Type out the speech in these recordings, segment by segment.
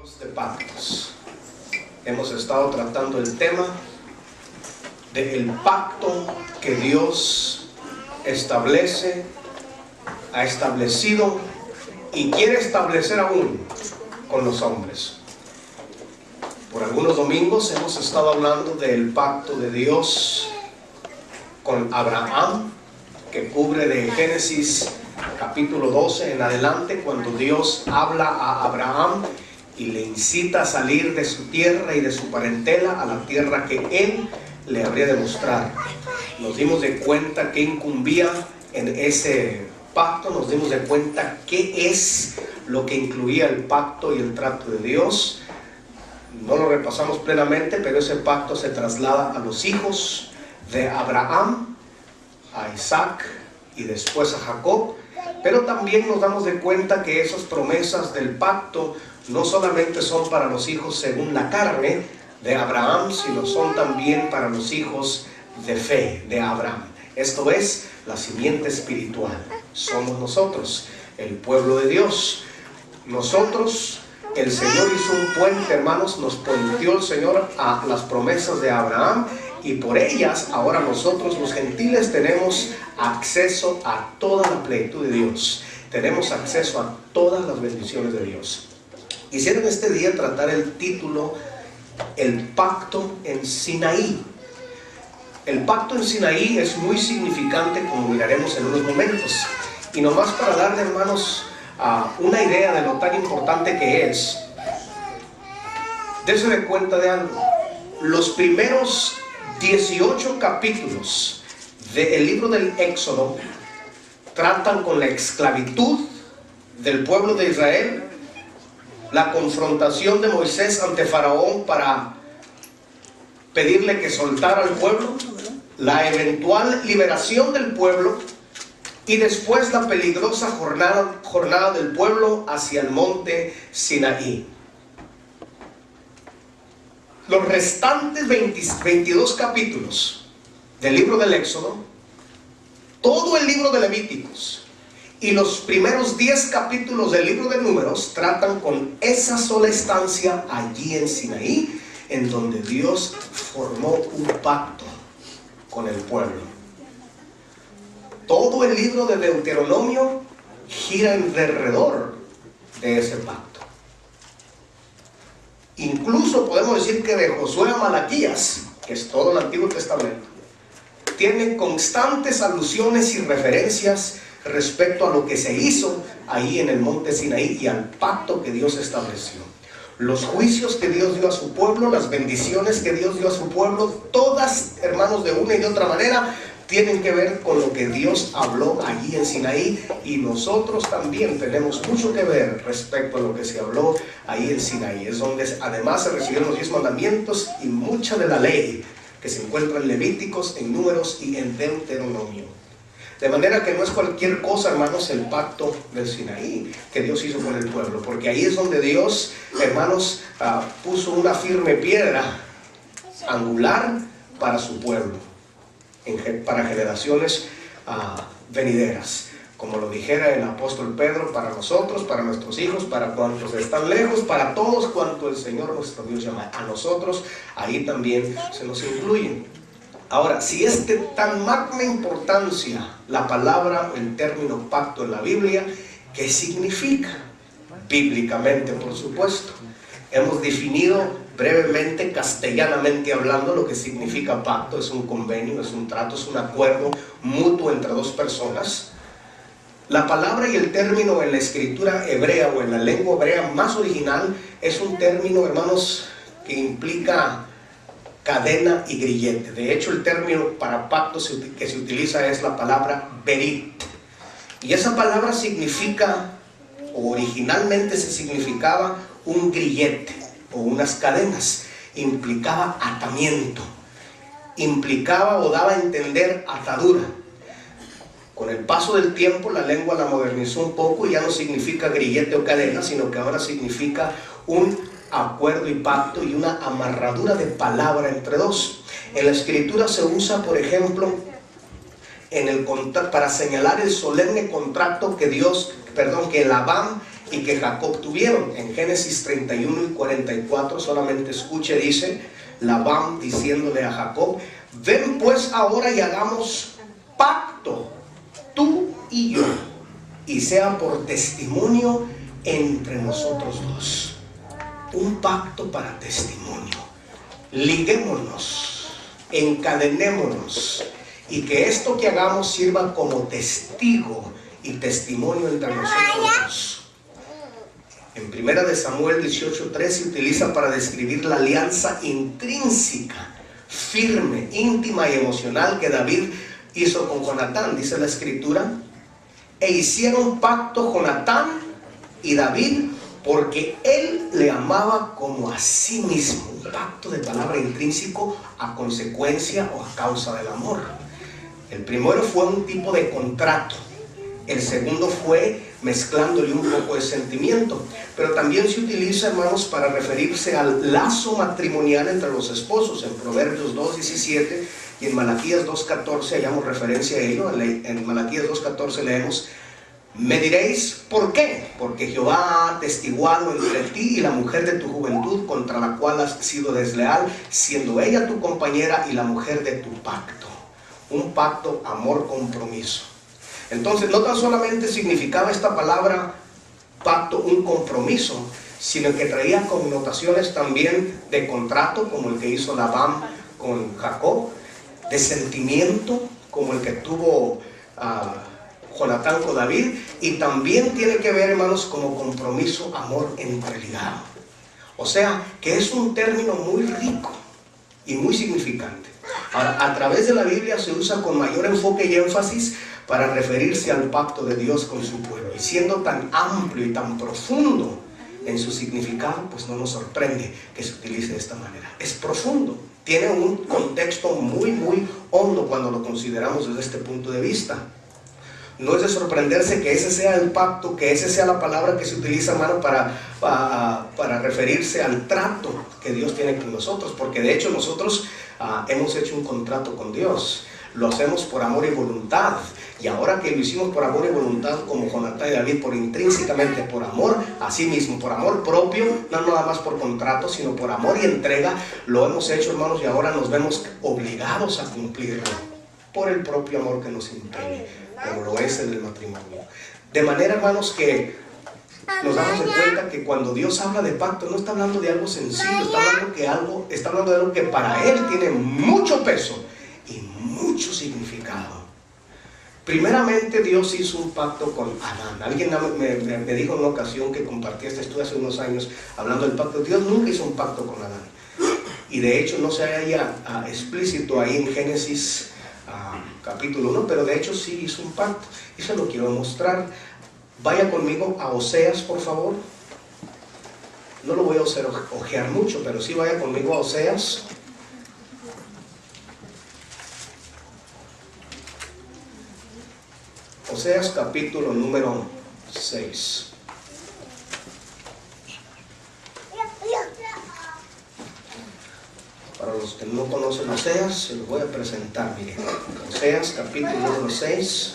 Dios de pactos. Hemos estado tratando el tema del pacto que Dios establece, ha establecido y quiere establecer aún con los hombres. Por algunos domingos hemos estado hablando del pacto de Dios con Abraham, que cubre de Génesis capítulo 12 en adelante, cuando Dios habla a Abraham y le incita a salir de su tierra y de su parentela a la tierra que él le habría de mostrar. Nos dimos de cuenta que incumbía en ese pacto, nos dimos de cuenta qué es lo que incluía el pacto y el trato de Dios. No lo repasamos plenamente, pero ese pacto se traslada a los hijos de Abraham, a Isaac y después a Jacob. Pero también nos damos de cuenta que esas promesas del pacto no solamente son para los hijos según la carne de Abraham, sino son también para los hijos de fe de Abraham. Esto es la simiente espiritual. Somos nosotros, el pueblo de Dios. Nosotros, el Señor hizo un puente, hermanos, nos puenteó el Señor a las promesas de Abraham, y por ellas ahora nosotros los gentiles tenemos acceso a toda la plenitud de Dios. Tenemos acceso a todas las bendiciones de Dios. Quisiera en este día tratar el título El pacto en Sinaí. El pacto en Sinaí es muy significante, como miraremos en unos momentos. Y nomás para darle, hermanos, una idea de lo tan importante que es, dése de cuenta de algo. Los primeros 18 capítulos del libro del Éxodo tratan con la esclavitud del pueblo de Israel, la confrontación de Moisés ante Faraón para pedirle que soltara al pueblo, la eventual liberación del pueblo y después la peligrosa jornada del pueblo hacia el monte Sinaí. Los restantes 22 capítulos del libro del Éxodo, todo el libro de Levíticos y los primeros 10 capítulos del libro de Números tratan con esa sola estancia allí en Sinaí, en donde Dios formó un pacto con el pueblo. Todo el libro de Deuteronomio gira alrededor de ese pacto. Incluso podemos decir que de Josué a Malaquías, que es todo el Antiguo Testamento, tiene constantes alusiones y referencias respecto a lo que se hizo ahí en el monte Sinaí y al pacto que Dios estableció. Los juicios que Dios dio a su pueblo, las bendiciones que Dios dio a su pueblo, todas, hermanos, de una y de otra manera tienen que ver con lo que Dios habló allí en Sinaí, y nosotros también tenemos mucho que ver respecto a lo que se habló ahí en Sinaí. Es donde además se recibieron los 10 mandamientos y mucha de la ley que se encuentra en Levíticos, en Números y en Deuteronomio. De manera que no es cualquier cosa, hermanos, el pacto del Sinaí que Dios hizo con el pueblo, porque ahí es donde Dios, hermanos, puso una firme piedra angular para su pueblo, para generaciones venideras. Como lo dijera el apóstol Pedro, para nosotros, para nuestros hijos, para cuantos están lejos, para todos cuanto el Señor nuestro Dios llama. A nosotros ahí también se nos incluye. Ahora, si es de tan magna importancia la palabra, el término pacto en la Biblia, ¿qué significa? Bíblicamente, por supuesto. Hemos definido brevemente, castellanamente hablando, lo que significa pacto. Es un convenio, es un trato, es un acuerdo mutuo entre dos personas. La palabra y el término en la escritura hebrea o en la lengua hebrea más original es un término, hermanos, que implica cadena y grillete. De hecho, el término para pacto que se utiliza es la palabra berit. Y esa palabra significa, o originalmente se significaba, un grillete o unas cadenas. Implicaba atamiento, implicaba o daba a entender atadura. Con el paso del tiempo la lengua la modernizó un poco y ya no significa grillete o cadena, sino que ahora significa un acuerdo y pacto y una amarradura de palabra entre dos. En la escritura se usa, por ejemplo, para señalar el solemne contrato que Labán y que Jacob tuvieron. En Génesis 31 y 44, solamente escuche, dice Labán diciéndole a Jacob: ven pues ahora y hagamos pacto, tú y yo, y sea por testimonio entre nosotros dos. Un pacto para testimonio. Liguémonos, encadenémonos, y que esto que hagamos sirva como testigo y testimonio entre nosotros. En 1 de Samuel 18:3 se utiliza para describir la alianza intrínseca, firme, íntima y emocional que David hizo con Jonatán. Dice la escritura: e hicieron pacto Jonatán y David, porque él le amaba como a sí mismo. Un pacto de palabra intrínseco a consecuencia o a causa del amor. El primero fue un tipo de contrato. El segundo fue mezclándole un poco de sentimiento. Pero también se utiliza, hermanos, para referirse al lazo matrimonial entre los esposos. En Proverbios 2:17 y en Malaquías 2:14 hallamos referencia a ello. En Malaquías 2:14 leemos: me diréis, ¿por qué? Porque Jehová ha atestiguado entre ti y la mujer de tu juventud, contra la cual has sido desleal, siendo ella tu compañera y la mujer de tu pacto. Un pacto, amor, compromiso. Entonces, no tan solamente significaba esta palabra pacto un compromiso, sino que traía connotaciones también de contrato, como el que hizo Labán con Jacob, de sentimiento, como el que tuvo Jonatán con David, y también tiene que ver, hermanos, como compromiso, amor entreligado. O sea, que es un término muy rico y muy significante. Ahora, a través de la Biblia se usa con mayor enfoque y énfasis para referirse al pacto de Dios con su pueblo. Y siendo tan amplio y tan profundo en su significado, pues no nos sorprende que se utilice de esta manera. Es profundo, tiene un contexto muy, muy hondo cuando lo consideramos desde este punto de vista. No es de sorprenderse que ese sea el pacto, que esa sea la palabra que se utiliza, hermano, para referirse al trato que Dios tiene con nosotros, porque de hecho nosotros hemos hecho un contrato con Dios. Lo hacemos por amor y voluntad, y ahora que lo hicimos por amor y voluntad, como Jonatán y David, por intrínsecamente por amor a sí mismo, por amor propio, no nada más por contrato, sino por amor y entrega, lo hemos hecho, hermanos, y ahora nos vemos obligados a cumplirlo por el propio amor que nos impele, como lo es en el matrimonio. De manera, hermanos, que nos damos de cuenta que cuando Dios habla de pacto, no está hablando de algo sencillo, está hablando de algo que para Él tiene mucho peso y mucho significado. Primeramente, Dios hizo un pacto con Adán. Alguien me dijo en una ocasión que compartí este estudio hace unos años hablando del pacto. Dios nunca hizo un pacto con Adán, y de hecho no se halla explícito ahí en Génesis capítulo 1, pero de hecho sí hizo un pacto, y se lo quiero mostrar. Vaya conmigo a Oseas, por favor. No lo voy a ojear mucho, pero sí vaya conmigo a Oseas. Oseas capítulo número 6. Para los que no conocen Oseas, se los voy a presentar. Miren, Oseas capítulo número 6.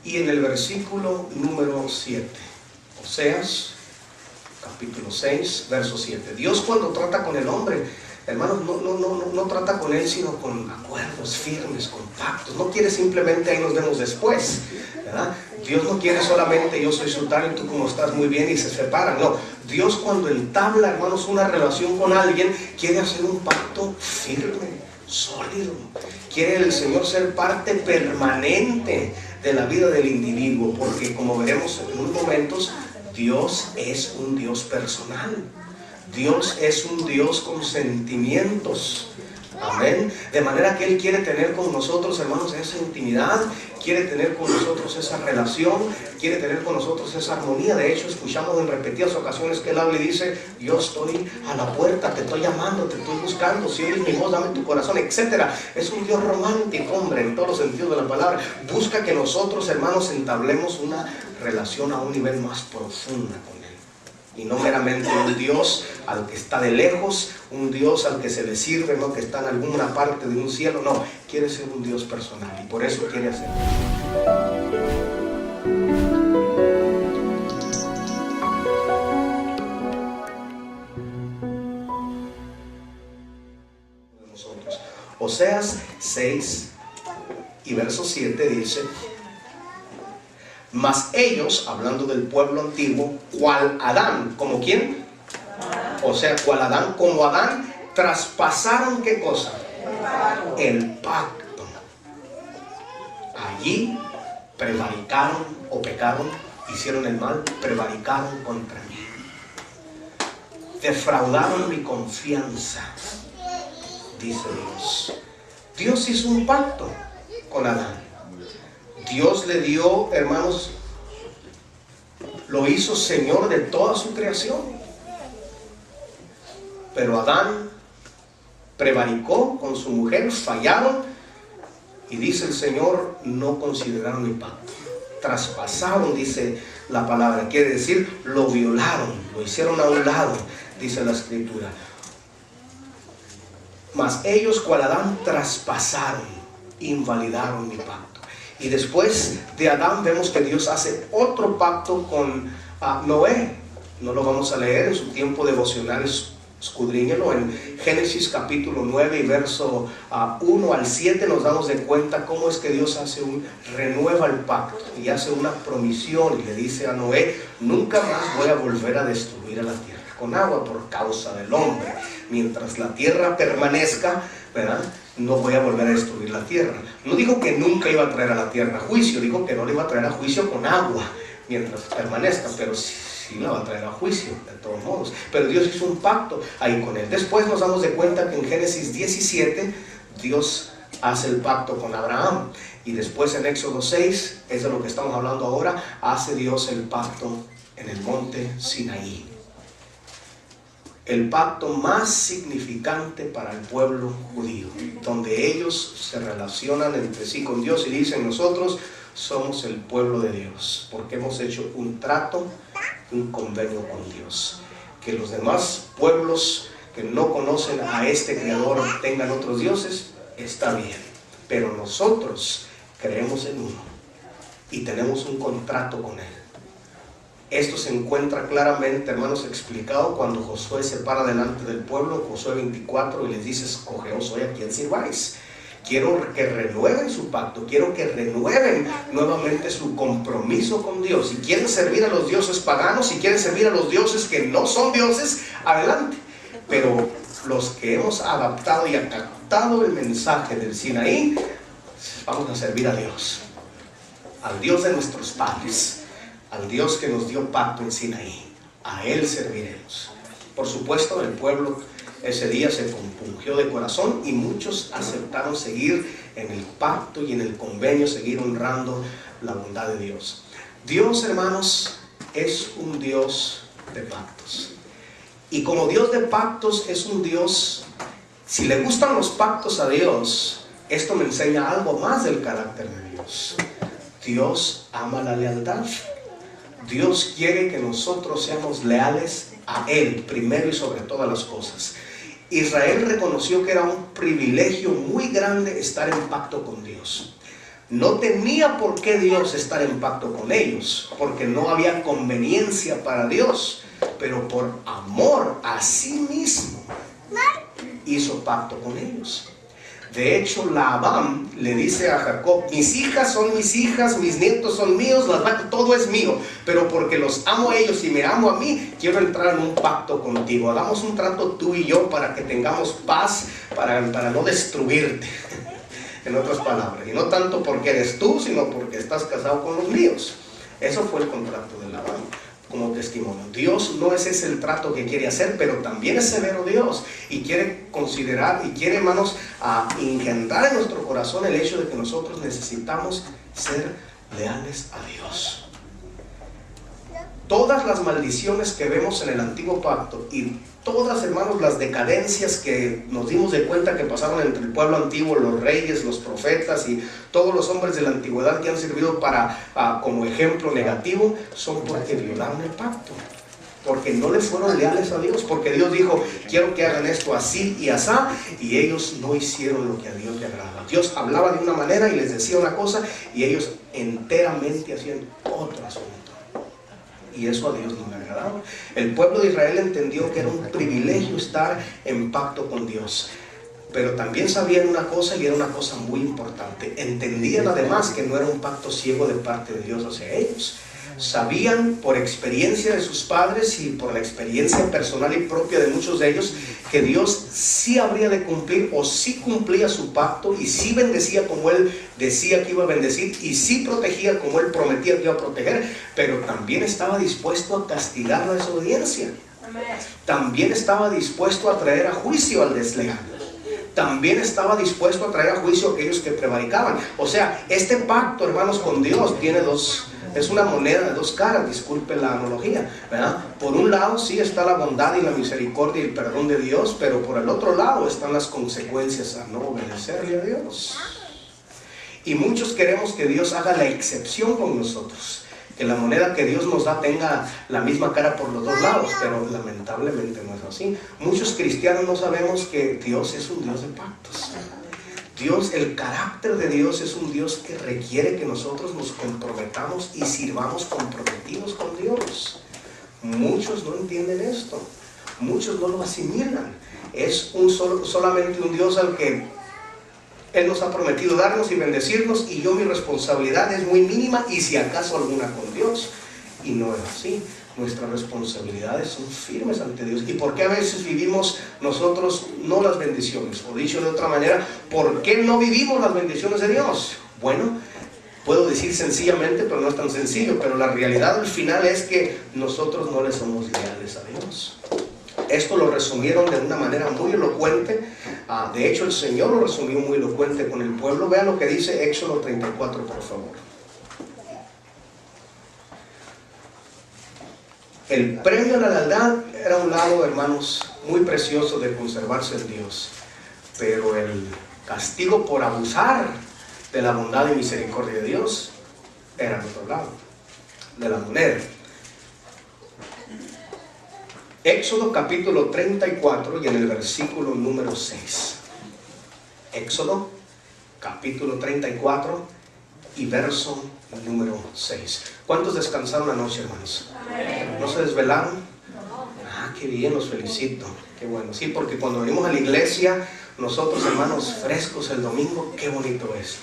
Y en el versículo número 7. Oseas capítulo 6, verso 7. Dios, cuando trata con el hombre, hermanos, no trata con él sino con acuerdos firmes, con pactos. No quiere simplemente ahí nos vemos después, ¿verdad? Dios no quiere solamente yo soy sultán y tú como estás muy bien y se separan. No, Dios cuando entabla, hermanos, una relación con alguien, quiere hacer un pacto firme, sólido. Quiere el Señor ser parte permanente de la vida del individuo, porque como veremos en unos momentos, Dios es un Dios personal. Dios es un Dios con sentimientos. Amén. De manera que Él quiere tener con nosotros, hermanos, esa intimidad, quiere tener con nosotros esa relación, quiere tener con nosotros esa armonía. De hecho, escuchamos en repetidas ocasiones que Él habla y dice: yo estoy a la puerta, te estoy llamando, te estoy buscando, si oyes mi voz, dame tu corazón, etc. Es un Dios romántico, hombre, en todos los sentidos de la palabra. Busca que nosotros, hermanos, entablemos una relación a un nivel más profunda con Él. y no meramente un Dios al que está de lejos, un Dios al que se le sirve, no que está en alguna parte de un cielo. No, quiere ser un Dios personal y por eso quiere hacerlo. Oseas 6 y verso 7 dice: mas ellos, hablando del pueblo antiguo, cual Adán, ¿como quién? O sea, cual Adán, como Adán, traspasaron ¿qué cosa? El pacto. Allí prevaricaron o pecaron, hicieron el mal, prevaricaron contra mí. Defraudaron mi confianza, dice Dios. Dios hizo un pacto con Adán. Dios le dio, hermanos, lo hizo Señor de toda su creación. Pero Adán prevaricó con su mujer, fallaron, y dice el Señor, no consideraron mi pacto. Traspasaron, dice la palabra, quiere decir, lo violaron, lo hicieron a un lado, dice la Escritura. Mas ellos, cual Adán, traspasaron, invalidaron mi pacto. Y después de Adán vemos que Dios hace otro pacto con Noé. No lo vamos a leer en su tiempo devocional, escudriñelo. En Génesis capítulo 9 y verso 1 al 7 nos damos de cuenta cómo es que Dios renueva el pacto y hace una promisión y le dice a Noé: nunca más voy a volver a destruir a la tierra con agua por causa del hombre. Mientras la tierra permanezca, ¿verdad?, no voy a volver a destruir la tierra. No dijo que nunca iba a traer a la tierra a juicio, dijo que no le iba a traer a juicio con agua mientras permanezca, pero sí la va a traer a juicio de todos modos. Pero Dios hizo un pacto ahí con él. Después nos damos de cuenta que en Génesis 17 Dios hace el pacto con Abraham, y después en Éxodo 6, es de lo que estamos hablando ahora, hace Dios el pacto en el monte Sinaí. El pacto más significante para el pueblo judío, donde ellos se relacionan entre sí con Dios y dicen: nosotros somos el pueblo de Dios, porque hemos hecho un trato, un convenio con Dios. Que los demás pueblos que no conocen a este Creador tengan otros dioses, está bien, pero nosotros creemos en uno y tenemos un contrato con él. Esto se encuentra claramente, hermanos, explicado cuando Josué se para delante del pueblo, Josué 24, y les dice: escogeos hoy a quién sirváis. Quiero que renueven su pacto, quiero que renueven nuevamente su compromiso con Dios. Si quieren servir a los dioses paganos, si quieren servir a los dioses que no son dioses, adelante. Pero los que hemos adaptado y acatado el mensaje del Sinaí, vamos a servir a Dios, al Dios de nuestros padres, al Dios que nos dio pacto en Sinaí. A Él serviremos. Por supuesto, el pueblo ese día se compungió de corazón y muchos aceptaron seguir en el pacto y en el convenio, seguir honrando la bondad de Dios. Dios, hermanos, es un Dios de pactos. Y como Dios de pactos es un Dios, si le gustan los pactos a Dios, esto me enseña algo más del carácter de Dios. Dios ama la lealtad. Dios quiere que nosotros seamos leales a Él, primero y sobre todas las cosas. Israel reconoció que era un privilegio muy grande estar en pacto con Dios. No tenía por qué Dios estar en pacto con ellos, porque no había conveniencia para Dios, pero por amor a sí mismo hizo pacto con ellos. De hecho, Labán le dice a Jacob: mis hijas son mis hijas, mis nietos son míos, todo es mío, pero porque los amo a ellos y me amo a mí, quiero entrar en un pacto contigo. Hagamos un trato tú y yo para que tengamos paz, para no destruirte. En otras palabras, y no tanto porque eres tú, sino porque estás casado con los míos. Eso fue el contrato de Labán como testimonio. Dios no es ese el trato que quiere hacer, pero también es severo Dios y quiere considerar y quiere, hermanos, engendrar en nuestro corazón el hecho de que nosotros necesitamos ser leales a Dios. Todas las maldiciones que vemos en el antiguo pacto y todas, hermanos, las decadencias que nos dimos de cuenta que pasaron entre el pueblo antiguo, los reyes, los profetas y todos los hombres de la antigüedad que han servido como ejemplo negativo, son porque violaron el pacto. porque no le fueron leales a Dios, porque Dios dijo, quiero que hagan esto así y asá, y ellos no hicieron lo que a Dios le agradaba. Dios hablaba de una manera y les decía una cosa, y ellos enteramente hacían otro asunto. Y eso a Dios no le agradaba. El pueblo de Israel entendió que era un privilegio estar en pacto con Dios, pero también sabían una cosa, y era una cosa muy importante. Entendían además que no era un pacto ciego de parte de Dios hacia ellos. Sabían por experiencia de sus padres y por la experiencia personal y propia de muchos de ellos que Dios sí habría de cumplir, o sí cumplía su pacto, y sí bendecía como Él decía que iba a bendecir, y sí protegía como Él prometía que iba a proteger, pero también estaba dispuesto a castigar la desobediencia. También estaba dispuesto a traer a juicio al desleal. También estaba dispuesto a traer a juicio a aquellos que prevaricaban. O sea, este pacto, hermanos, con Dios tiene es una moneda de dos caras, disculpe la analogía, ¿verdad? Por un lado sí está la bondad y la misericordia y el perdón de Dios, pero por el otro lado están las consecuencias a no obedecerle a Dios. Y muchos queremos que Dios haga la excepción con nosotros, que la moneda que Dios nos da tenga la misma cara por los dos lados, pero lamentablemente no es así. Muchos cristianos no sabemos que Dios es un Dios de pactos. Dios, el carácter de Dios es un Dios que requiere que nosotros nos comprometamos y sirvamos comprometidos con Dios. Muchos no entienden esto, muchos no lo asimilan. Es solamente un Dios al que Él nos ha prometido darnos y bendecirnos, y yo mi responsabilidad es muy mínima, y si acaso alguna con Dios. Y no es así. Nuestras responsabilidades son firmes ante Dios. ¿Y por qué a veces vivimos nosotros no las bendiciones? O dicho de otra manera, ¿por qué no vivimos las bendiciones de Dios? Bueno, puedo decir sencillamente, pero no es tan sencillo. Pero la realidad al final es que nosotros no le somos leales a Dios. Esto lo resumieron de una manera muy elocuente. De hecho, el Señor lo resumió muy elocuente con el pueblo. Vean lo que dice Éxodo 34, por favor. El premio a la lealtad era un lado, hermanos, muy precioso de conservarse en Dios. Pero el castigo por abusar de la bondad y misericordia de Dios era el otro lado de la moneda. Éxodo capítulo 34 y en el versículo número 6. Éxodo capítulo 34 y verso número 6. ¿Cuántos descansaron anoche, hermanos? ¿No se desvelaron? Qué bien, los felicito. Qué bueno. Sí, porque cuando venimos a la iglesia, nosotros, hermanos, frescos el domingo, qué bonito es.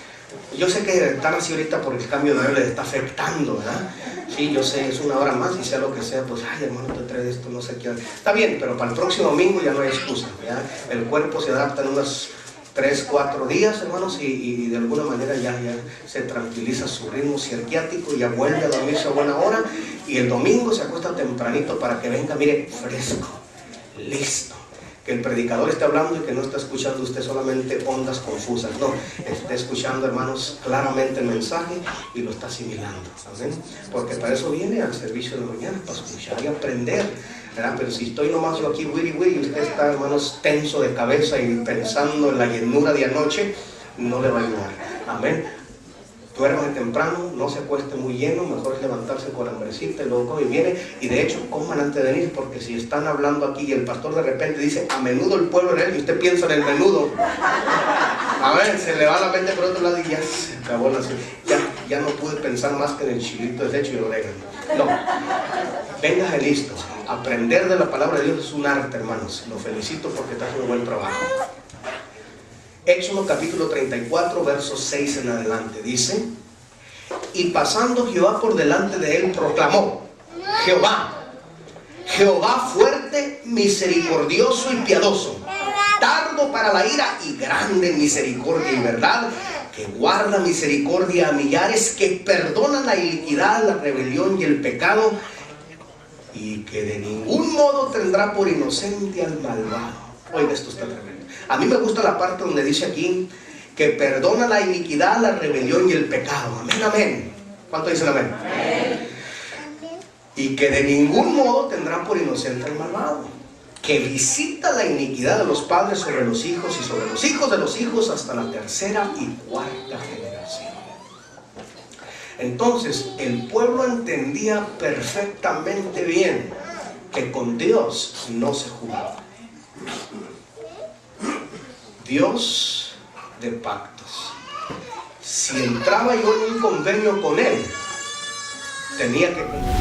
Yo sé que están así ahorita por el cambio de hora, les está afectando, ¿verdad? Sí, yo sé, es una hora más y sea lo que sea, pues, ay, hermano, te trae esto, no sé qué. Está bien, pero para el próximo domingo ya no hay excusa, ¿verdad? El cuerpo se adapta en unas 3, 4 días, hermanos, y de alguna manera ya se tranquiliza su ritmo circadiano y ya vuelve a dormirse a buena hora, y el domingo se acuesta tempranito para que venga, mire, fresco, listo. Que el predicador esté hablando y que no está escuchando usted solamente ondas confusas, no, está escuchando, hermanos, claramente el mensaje y lo está asimilando, ¿saben? Porque para eso viene al servicio de la mañana, para escuchar y aprender, ¿verdad? Pero si estoy nomás yo aquí wiri y usted está, hermanos, tenso de cabeza y pensando en la llenura de anoche, no le va a ayudar. Amén. Duerme temprano, no se acueste muy lleno, mejor es levantarse con hambrecita y luego come y viene. Y de hecho, coman antes de venir, porque si están hablando aquí y el pastor de repente dice, a menudo el pueblo en él, y usted piensa en el menudo, a ver, se le va la mente por otro lado y ya se acabó la ciudad. Ya no pude pensar más que en el chilito deshecho y el orégano. No, véngase listo. Aprender de la palabra de Dios es un arte, hermanos. Lo felicito porque está haciendo un buen trabajo. Éxodo capítulo 34, versos 6 en adelante, dice: y pasando Jehová por delante de él, proclamó: Jehová fuerte, misericordioso y piadoso, tardo para la ira y grande en misericordia y verdad, que guarda misericordia a millares, que perdona la iniquidad, la rebelión y el pecado, y que de ningún modo tendrá por inocente al malvado. Oiga, esto está tremendo. A mí me gusta la parte donde dice aquí que perdona la iniquidad, la rebelión y el pecado. Amén, amén. ¿Cuánto dicen amén? Amén. Y que de ningún modo tendrá por inocente al malvado, que visita la iniquidad de los padres sobre los hijos y sobre los hijos de los hijos hasta la tercera y cuarta generación. Entonces el pueblo entendía perfectamente bien que con Dios no se jugaba. Dios de pactos. Si entraba yo en un convenio con Él, tenía que cumplir.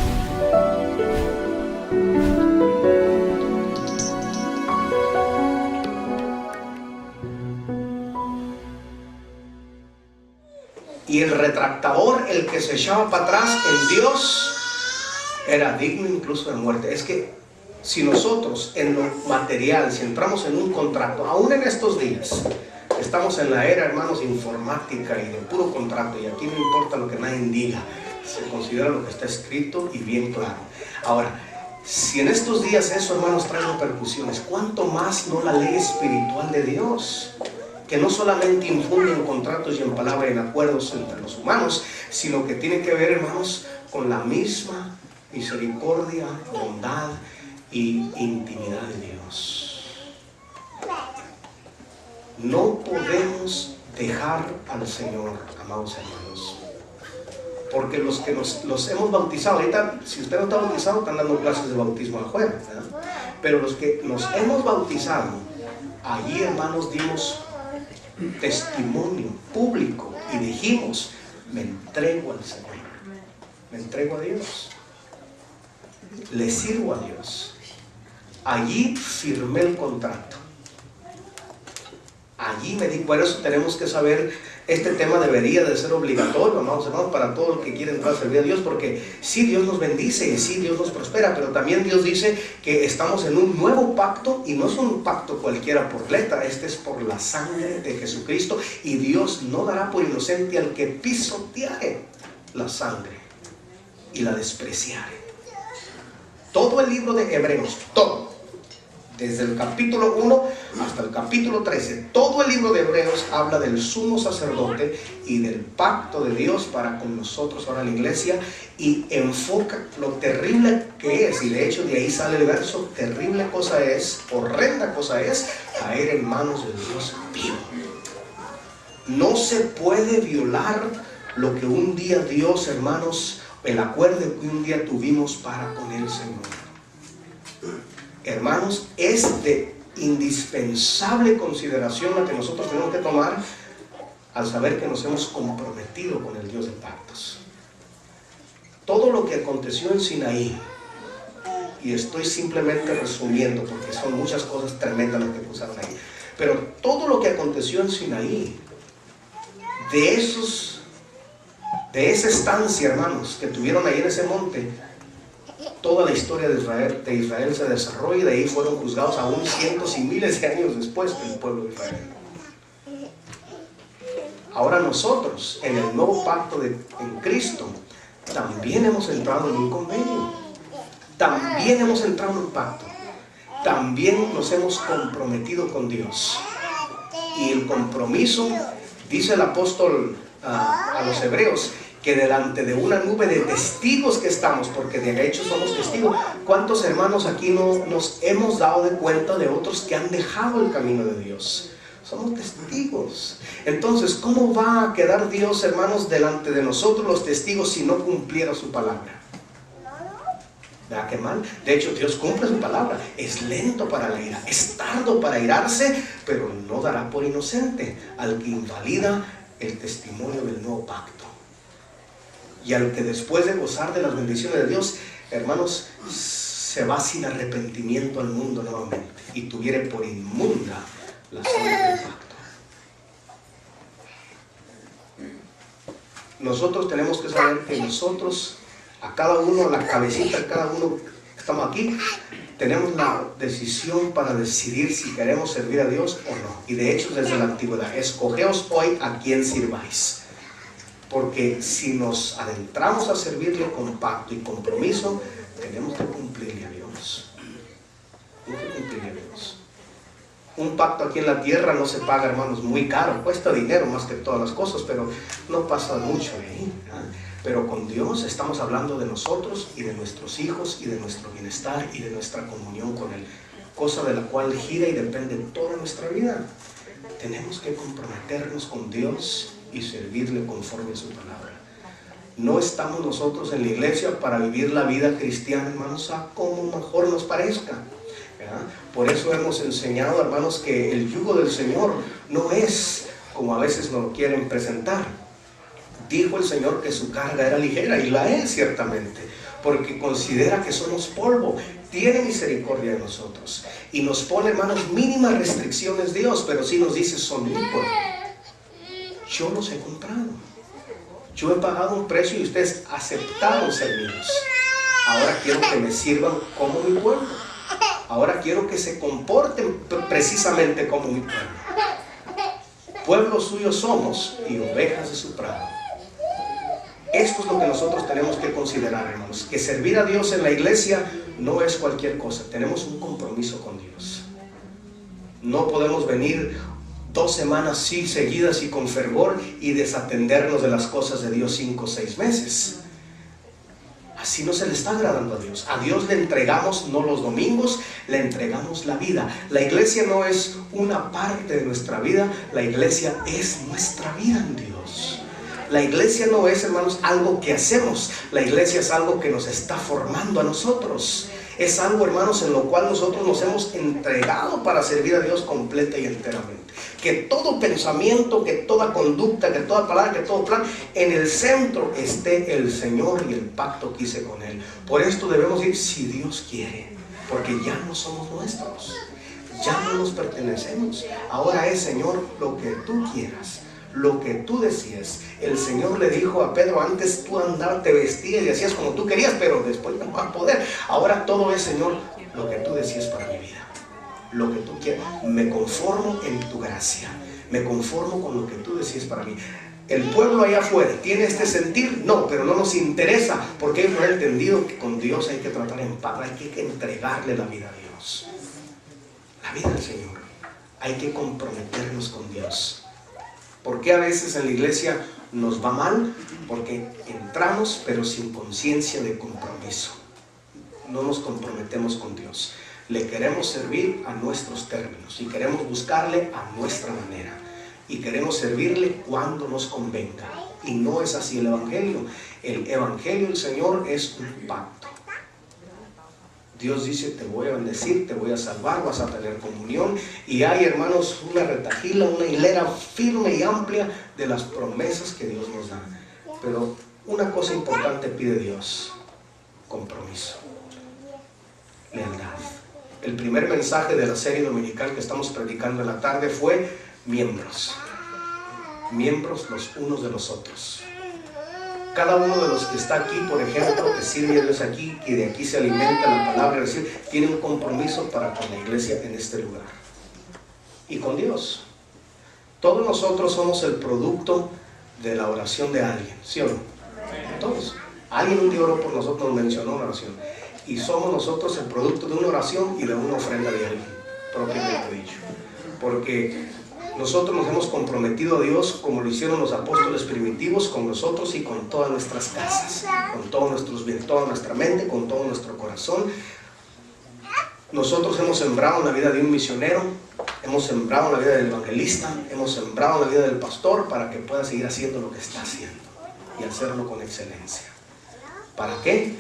Y el retractador, el que se echaba para atrás en Dios, era digno incluso de muerte. Es que si nosotros en lo material, si entramos en un contrato, aún en estos días, estamos en la era, hermanos, informática y de puro contrato, y aquí no importa lo que nadie diga, se considera lo que está escrito y bien claro. Ahora, si en estos días eso, hermanos, trae repercusiones, ¿cuánto más no la ley espiritual de Dios? Que no solamente infunde en contratos y en palabras y en acuerdos entre los humanos, sino que tiene que ver, hermanos, con la misma misericordia, bondad y intimidad de Dios. No podemos dejar al Señor, amados hermanos, porque los que los hemos bautizado, ahorita si usted no está bautizado, están dando clases de bautismo afuera, ¿verdad? Pero los que nos hemos bautizado, allí, hermanos, dimos testimonio público y dijimos: me entrego al Señor, me entrego a Dios, le sirvo a Dios. Allí firmé el contrato, allí me di. Por eso tenemos que saber, este tema debería de ser obligatorio, amados hermanos, para todo el que quiere entrar a servir a Dios, porque sí, Dios nos bendice y sí, Dios nos prospera, pero también Dios dice que estamos en un nuevo pacto, y no es un pacto cualquiera por letra, este es por la sangre de Jesucristo, y Dios no dará por inocente al que pisoteare la sangre y la despreciare. Todo el libro de Hebreos, todo, desde el capítulo 1 hasta el capítulo 13, todo el libro de Hebreos habla del sumo sacerdote y del pacto de Dios para con nosotros, ahora la iglesia, y enfoca lo terrible que es, y de hecho de ahí sale el verso: terrible cosa es, horrenda cosa es, caer en manos del Dios vivo. No se puede violar lo que un día Dios, hermanos, el acuerdo que un día tuvimos para con el Señor. Hermanos, es de indispensable consideración la que nosotros tenemos que tomar al saber que nos hemos comprometido con el Dios de pactos. Todo lo que aconteció en Sinaí, y estoy simplemente resumiendo porque son muchas cosas tremendas las que pusieron ahí, pero todo lo que aconteció en Sinaí, de esa estancia, hermanos, que tuvieron ahí en ese monte, toda la historia de Israel se desarrolla, y de ahí fueron juzgados aún cientos y miles de años después del pueblo de Israel. Ahora nosotros, en el nuevo pacto en Cristo, también hemos entrado en un convenio, también hemos entrado en un pacto, también nos hemos comprometido con Dios. Y el compromiso, dice el apóstol a los hebreos, que delante de una nube de testigos que estamos, porque de hecho somos testigos. ¿Cuántos hermanos aquí no nos hemos dado de cuenta de otros que han dejado el camino de Dios? Somos testigos. Entonces, ¿cómo va a quedar Dios, hermanos, delante de nosotros los testigos si no cumpliera su palabra? ¿Verdad que mal? De hecho, Dios cumple su palabra. Es lento para la ira, es tardo para irarse, pero no dará por inocente al que invalida el testimonio del nuevo pacto. Y al que después de gozar de las bendiciones de Dios, hermanos, se va sin arrepentimiento al mundo nuevamente y tuviere por inmunda la sangre del pacto. Nosotros tenemos que saber que nosotros, a cada uno, la cabecita de cada uno que estamos aquí, tenemos la decisión para decidir si queremos servir a Dios o no. Y de hecho, desde la antigüedad, escogeos hoy a quién sirváis. Porque si nos adentramos a servirle con pacto y compromiso, tenemos que cumplirle a Dios. Tenemos que cumplirle a Dios. Un pacto aquí en la tierra no se paga, hermanos, muy caro. Cuesta dinero más que todas las cosas, pero no pasa mucho de ahí, ¿verdad? Pero con Dios estamos hablando de nosotros y de nuestros hijos y de nuestro bienestar y de nuestra comunión con Él. Cosa de la cual gira y depende toda nuestra vida. Tenemos que comprometernos con Dios y servirle conforme a su palabra. No estamos nosotros en la iglesia para vivir la vida cristiana, hermanos, a como mejor nos parezca, ¿verdad? Por eso hemos enseñado, hermanos, que el yugo del Señor no es como a veces nos lo quieren presentar. Dijo el Señor que su carga era ligera, y la es ciertamente, porque considera que somos polvo. Tiene misericordia de nosotros y nos pone, hermanos, mínimas restricciones Dios, pero sí nos dice: son mi pueblo, yo los he comprado, yo he pagado un precio y ustedes aceptaron ser míos. Ahora quiero que me sirvan como mi pueblo. Ahora quiero que se comporten precisamente como mi pueblo. Pueblo suyo somos y ovejas de su prado. Esto es lo que nosotros tenemos que considerar, hermanos, que servir a Dios en la iglesia no es cualquier cosa. Tenemos un compromiso con Dios. No podemos venir 2 semanas sí seguidas y con fervor y desatendernos de las cosas de Dios 5 o 6 meses. Así no se le está agradando a Dios. A Dios le entregamos, no los domingos, le entregamos la vida. La iglesia no es una parte de nuestra vida, la iglesia es nuestra vida en Dios. La iglesia no es, hermanos, algo que hacemos. La iglesia es algo que nos está formando a nosotros. Es algo, hermanos, en lo cual nosotros nos hemos entregado para servir a Dios completa y enteramente. Que todo pensamiento, que toda conducta, que toda palabra, que todo plan, en el centro esté el Señor y el pacto que hice con Él. Por esto debemos ir si Dios quiere, porque ya no somos nuestros, ya no nos pertenecemos. Ahora es, Señor, lo que tú quieras, lo que tú decías. El Señor le dijo a Pedro: antes tú andabas, te vestías y hacías como tú querías, pero después no vas a poder. Ahora todo es, Señor, lo que tú decías para mi vida, lo que tú quieras. Me conformo en tu gracia, me conformo con lo que tú decías para mí. El pueblo allá afuera tiene este sentir, no, pero no nos interesa, porque ellos no han entendido que con Dios hay que tratar en paz, hay que entregarle la vida a Dios, la vida al Señor. Hay que comprometernos con Dios. ¿Por qué a veces en la iglesia nos va mal? Porque entramos pero sin conciencia de compromiso. No nos comprometemos con Dios. Le queremos servir a nuestros términos y queremos buscarle a nuestra manera y queremos servirle cuando nos convenga. Y no es así el Evangelio. El Evangelio del Señor es un pacto. Dios dice: te voy a bendecir, te voy a salvar, vas a tener comunión. Y hay, hermanos, una retahíla, una hilera firme y amplia de las promesas que Dios nos da. Pero una cosa importante pide Dios: compromiso, lealtad. El primer mensaje de la serie dominical que estamos predicando en la tarde fue miembros. Miembros los unos de los otros. Cada uno de los que está aquí, por ejemplo, que sirve a Dios aquí y de aquí se alimenta la palabra, es decir, tiene un compromiso para con la iglesia en este lugar y con Dios. Todos nosotros somos el producto de la oración de alguien, ¿sí o no? Todos. Alguien un día oró por nosotros, nos mencionó una oración, y somos nosotros el producto de una oración y de una ofrenda de alguien, propiamente dicho. Porque nosotros nos hemos comprometido a Dios como lo hicieron los apóstoles primitivos, con nosotros y con todas nuestras casas, con todos nuestros bienes, toda nuestra mente, con todo nuestro corazón. Nosotros hemos sembrado en la vida de un misionero, hemos sembrado en la vida del evangelista, hemos sembrado en la vida del pastor para que pueda seguir haciendo lo que está haciendo y hacerlo con excelencia. ¿Para qué?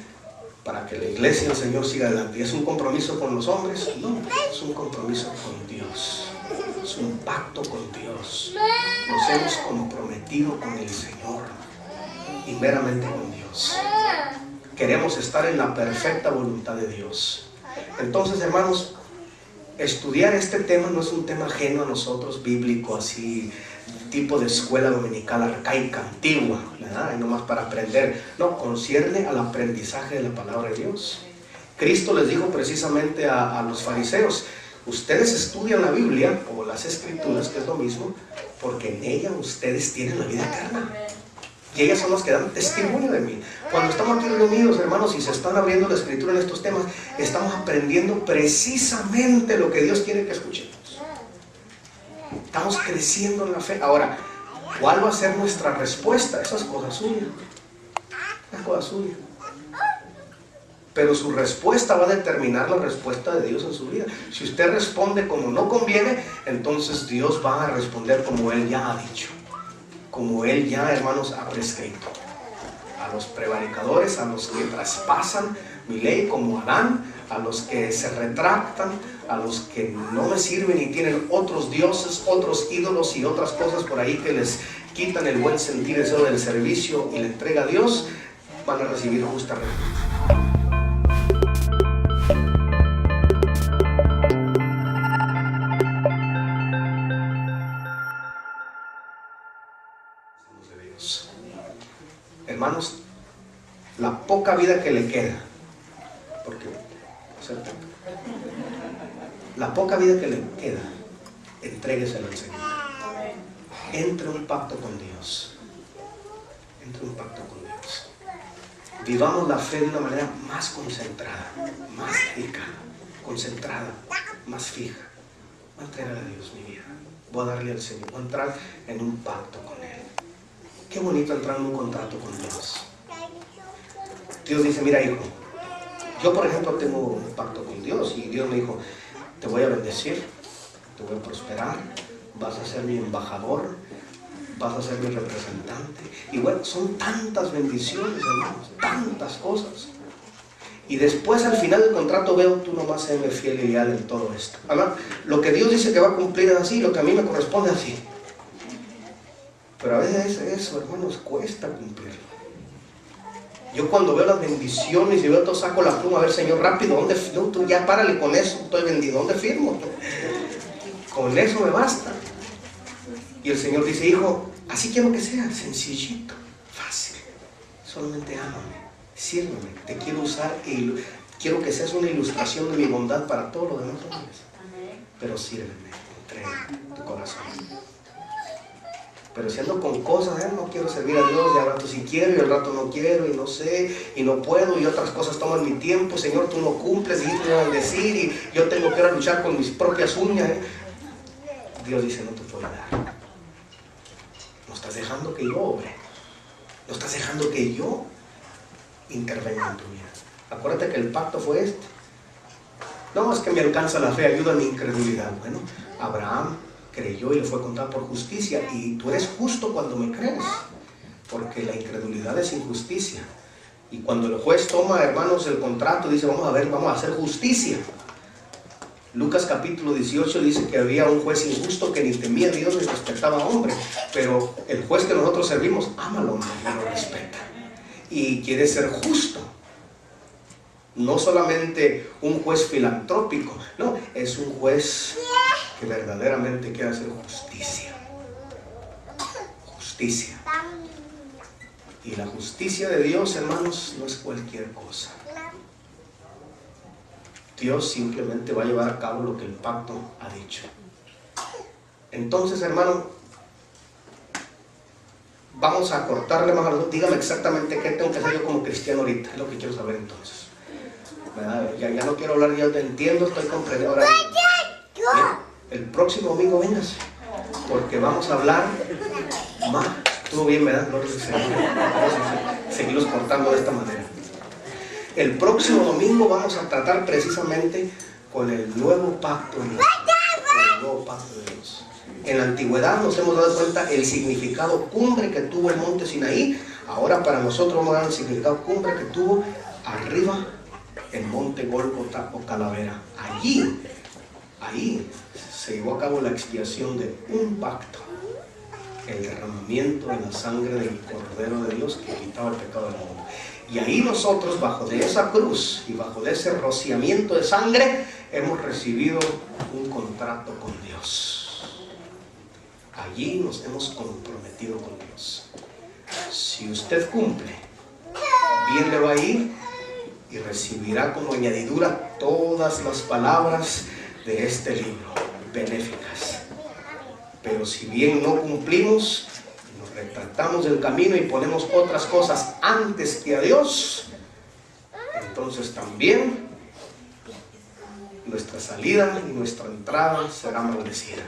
Para que la iglesia del Señor siga adelante. ¿Y es un compromiso con los hombres? No, es un compromiso con Dios. Es un pacto con Dios. Nos hemos comprometido con el Señor y meramente con Dios. Queremos estar en la perfecta voluntad de Dios. Entonces, hermanos, estudiar este tema no es un tema ajeno a nosotros, bíblico, así, tipo de escuela dominical arcaica, antigua, ¿verdad? Y no más para aprender. No, concierne al aprendizaje de la palabra de Dios. Cristo les dijo precisamente a los fariseos: ustedes estudian la Biblia o las Escrituras, que es lo mismo, porque en ella ustedes tienen la vida eterna. Y ellas son las que dan testimonio de mí. Cuando estamos aquí reunidos, hermanos, y se están abriendo la Escritura en estos temas, estamos aprendiendo precisamente lo que Dios quiere que escuchemos. Estamos creciendo en la fe. Ahora, ¿cuál va a ser nuestra respuesta? Esa es cosa suya. Es cosa suya. Pero su respuesta va a determinar la respuesta de Dios en su vida. Si usted responde como no conviene, entonces Dios va a responder como Él ya ha dicho, como Él ya, hermanos, ha prescrito. a los prevaricadores, a los que traspasan mi ley como Adán, a los que se retractan, a los que no me sirven y tienen otros dioses, otros ídolos y otras cosas por ahí que les quitan el buen sentir eso del servicio y la entrega a Dios, van a recibir justa recompensa. Hermanos, la poca vida que le queda, porque la poca vida que le queda, entréguesela al Señor. Entre un pacto con Dios. Entre un pacto con Dios. Vivamos la fe de una manera más concentrada, más dedicada, concentrada, más fija. Voy a entregarle a Dios mi vida. Voy a darle al Señor. Voy a entrar en un pacto con Él. Qué bonito entrar en un contrato con Dios. Dios dice, mira hijo, yo por ejemplo tengo un pacto con Dios y Dios me dijo, te voy a bendecir, te voy a prosperar, vas a ser mi embajador, vas a ser mi representante. Y bueno, son tantas bendiciones, hermanos, tantas cosas. Y después al final del contrato veo, tú nomás séme fiel y leal en todo esto. Además, lo que Dios dice que va a cumplir es así, lo que a mí me corresponde es así. Pero a veces eso, hermanos, cuesta cumplirlo. Yo cuando veo las bendiciones y veo todo, saco la pluma, a ver, Señor, rápido, ¿dónde? No, tú ya párale con eso, estoy vendido, ¿dónde firmo? Con eso me basta. Y el Señor dice, hijo, así quiero que sea, sencillito, fácil. Solamente ámame, sírveme, te quiero usar y quiero que seas una ilustración de mi bondad para todos los demás hombres. Pero sírveme, entrega tu corazón. Pero si ando con cosas, no quiero servir a Dios, y al rato sí quiero, y al rato no quiero, y no sé, y no puedo, y otras cosas toman mi tiempo, Señor, tú no cumples, y tú me vas a decir, y yo tengo que ir a luchar con mis propias uñas. Dios dice, no te puedo dar. No estás dejando que yo obre. No estás dejando que yo intervenga en tu vida. Acuérdate que el pacto fue este. No, es que me alcanza la fe, ayuda a mi incredulidad. Bueno, Abraham creyó y le fue contado por justicia, y tú eres justo cuando me crees, porque la incredulidad es injusticia. Y cuando el juez toma, hermanos, el contrato, dice, vamos a ver, vamos a hacer justicia. Lucas capítulo 18 dice que había un juez injusto que ni temía a Dios ni respetaba a hombre, pero el juez que nosotros servimos ama al hombre y lo respeta y quiere ser justo. No solamente un juez filantrópico, no, es un juez que verdaderamente quiere hacer justicia. Justicia. Y la justicia de Dios, hermanos, no es cualquier cosa. Dios simplemente va a llevar a cabo lo que el pacto ha dicho. Entonces, hermano, vamos a cortarle más a los. Dígame exactamente qué tengo que hacer yo como cristiano ahorita. Es lo que quiero saber entonces. Ya no quiero hablar, ya te entiendo, estoy comprendiendo. Ahora, el próximo domingo vengas, porque vamos a hablar más. Estuvo bien, ¿verdad? Vamos a seguirlos cortando de esta manera. El próximo domingo vamos a tratar precisamente con el nuevo pacto de Dios. El nuevo pacto de Dios. En la antigüedad nos hemos dado cuenta el significado cumbre que tuvo el monte Sinaí. Ahora para nosotros vamos a dar el significado cumbre que tuvo arriba el monte Gólgota o Calavera. Ahí se llevó a cabo la expiación de un pacto, el derramamiento de la sangre del Cordero de Dios que quitaba el pecado del mundo. Y ahí nosotros, bajo de esa cruz y bajo de ese rociamiento de sangre, hemos recibido un contrato con Dios. Allí nos hemos comprometido con Dios. Si usted cumple, bien le va a ir y recibirá como añadidura todas las palabras de este libro, benéficas. Pero si bien no cumplimos, nos retractamos del camino y ponemos otras cosas antes que a Dios, entonces también nuestra salida y nuestra entrada será maldecida.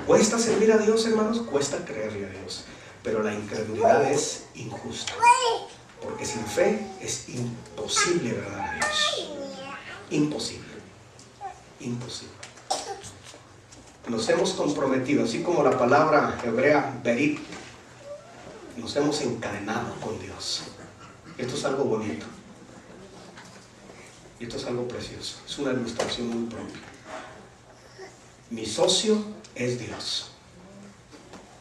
Cuesta servir a Dios, hermanos, cuesta creerle a Dios, pero la incredulidad es injusta, porque sin fe es imposible agradar a Dios. Imposible. Nos hemos comprometido, así como la palabra hebrea berit nos hemos encadenado con Dios. Esto es algo bonito. Y esto es algo precioso. Es una ilustración muy propia. Mi socio es Dios.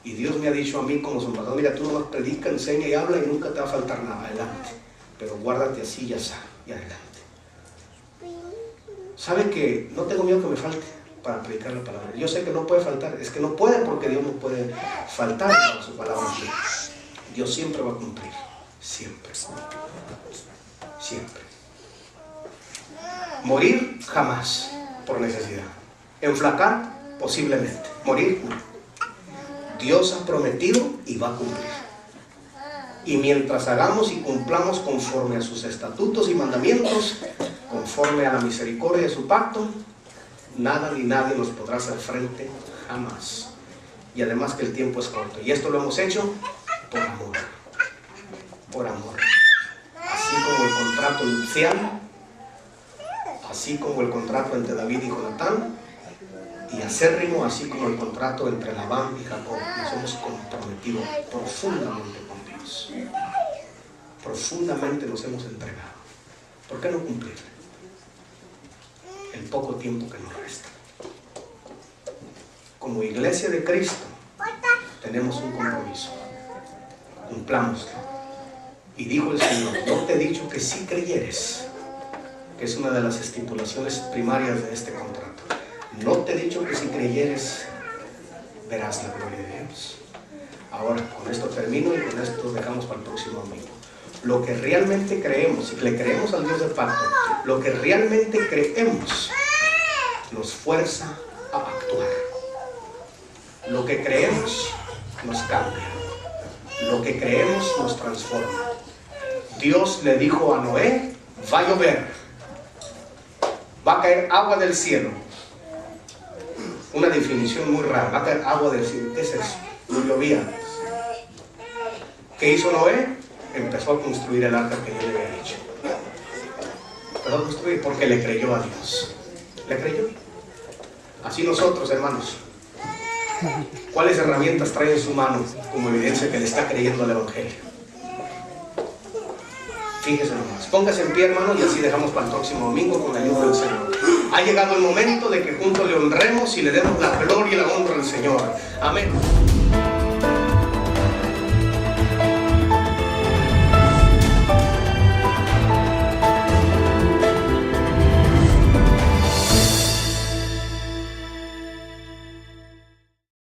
Y Dios me ha dicho a mí como su embajador: mira, tú nomás predica, enseña y habla y nunca te va a faltar nada. Adelante. Pero guárdate así y así y adelante. ¿Sabe que no tengo miedo que me falte para predicar la palabra? Yo sé que no puede faltar. Es que no puede, porque Dios no puede faltar a su palabra. Dios siempre va a cumplir. Siempre. Siempre. Morir jamás por necesidad. Enflacar posiblemente. Morir no. Dios ha prometido y va a cumplir. Y mientras hagamos y cumplamos conforme a sus estatutos y mandamientos, conforme a la misericordia de su pacto, nada ni nadie nos podrá hacer frente jamás. Y además que el tiempo es corto. Y esto lo hemos hecho por amor. Por amor. Así como el contrato nupcial, así como el contrato entre David y Jonatán, y acérrimo, así como el contrato entre Labán y Jacob. Nos hemos comprometido profundamente con Dios. Profundamente nos hemos entregado. ¿Por qué no cumplir el poco tiempo que nos resta? Como iglesia de Cristo tenemos un compromiso. Cumplámoslo. Y dijo el Señor: no te he dicho que si creyeres, que es una de las estipulaciones primarias de este contrato. No te he dicho que si creyeres verás la gloria de Dios. Ahora, con esto termino y con esto dejamos para el próximo domingo. Lo que realmente creemos, y le creemos al Dios del pacto, lo que realmente creemos nos fuerza a actuar. Lo que creemos nos cambia. Lo que creemos nos transforma. Dios le dijo a Noé: va a llover, va a caer agua del cielo. Una definición muy rara: va a caer agua del cielo. ¿Qué es eso? No llovía antes. ¿Qué hizo Noé? Empezó a construir el arca que Dios le había dicho. Empezó a construir porque le creyó a Dios. ¿Le creyó? Así nosotros, hermanos, ¿cuáles herramientas trae en su mano como evidencia que le está creyendo al Evangelio? Fíjese nomás. Póngase en pie, hermano, y así dejamos para el próximo domingo con la ayuda del Señor. Ha llegado el momento de que juntos le honremos y le demos la gloria y la honra al Señor. Amén.